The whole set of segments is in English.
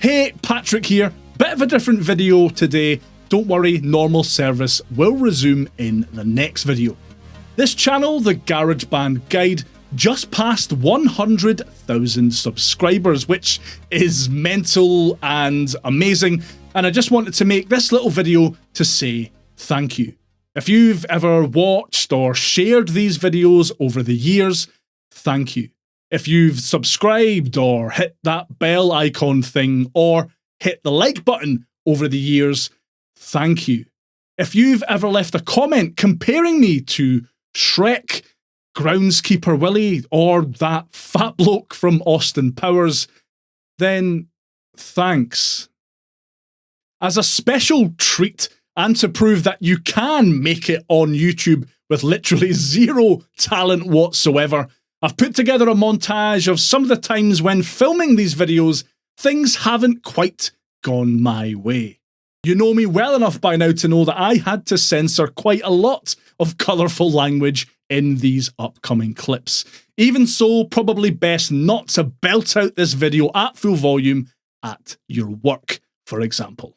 Hey, Patrick here. Bit of a different video today. Don't worry, normal service will resume in the next video. This channel, the Garageband Guide, just passed 100,000 subscribers, which is mental and amazing, and I just wanted to make this little video to say thank you. If you've ever watched or shared these videos over the years, thank you. If you've subscribed or hit that bell icon thing or hit the like button over the years, thank you. If you've ever left a comment comparing me to Shrek, Groundskeeper Willie, or that fat bloke from Austin Powers, then thanks. As a special treat, and to prove that you can make it on YouTube with literally zero talent whatsoever, I've put together a montage of some of the times when filming these videos, things haven't quite gone my way. You know me well enough by now to know that I had to censor quite a lot of colourful language in these upcoming clips. Even so, probably best not to belt out this video at full volume at your work, for example.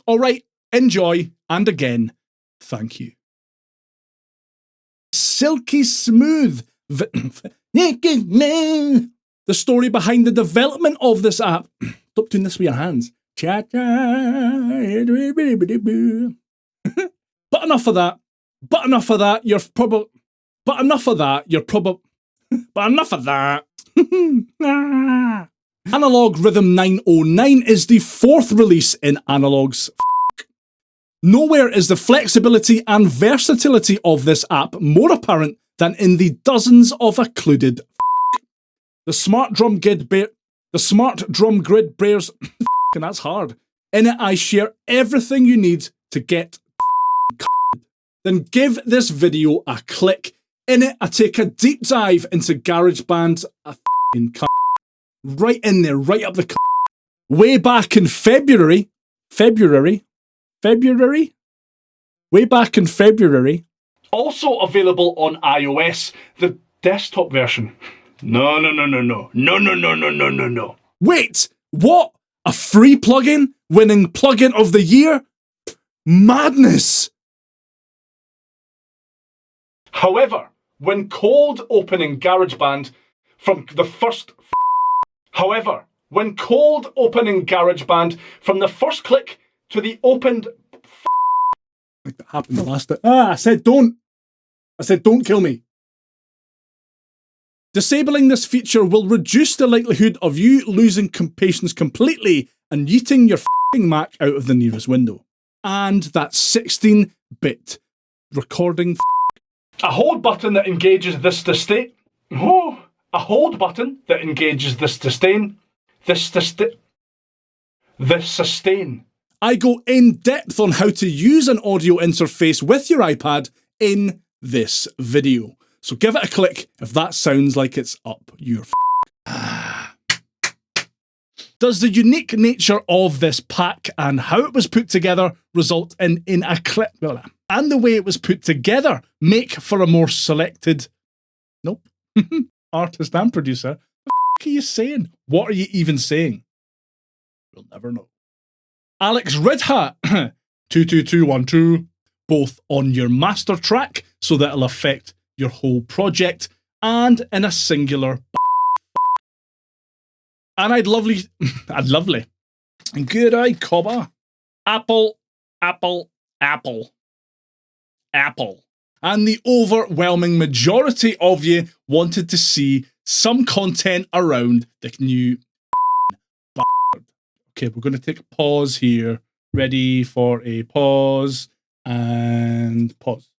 Alright, enjoy, and again, thank you. Silky smooth. The story behind the development of this app. Stop doing this with your hands. But enough of that. Analog Rhythm 909 is the fourth release in Analog's. Nowhere is the flexibility and versatility of this app more apparent than in the dozens of occluded. The smart drum grid bears, and that's hard. In it, I share everything you need to get. Then give this video a click. In it, I take a deep dive into GarageBand. Right in there, right up the. Way back in February. Also available on iOS, the desktop version. No. Wait, what? A free plugin? Winning plugin of the year? Madness! However, when cold opening GarageBand from the first click to the opened like that happened the last bit. I said don't kill me. Disabling this feature will reduce the likelihood of you losing patience completely and yeeting your Mac out of the nearest window. And that's 16-bit recording. A hold button that engages this sustain. I go in depth on how to use an audio interface with your iPad in this video. So give it a click if that sounds like it's up your Does the unique nature of this pack and how it was put together result in a clip, and the way it was put together make for a more selected, artist and producer? What are you saying? What are you even saying? We'll never know. Alex Ridhat, 22212, both on your master track, so that it'll affect your whole project, and in a singular. And I'd lovely. Good eye, cobber. Apple. And the overwhelming majority of you wanted to see some content around the new. Okay, we're going to take a pause here. Ready for a pause and pause.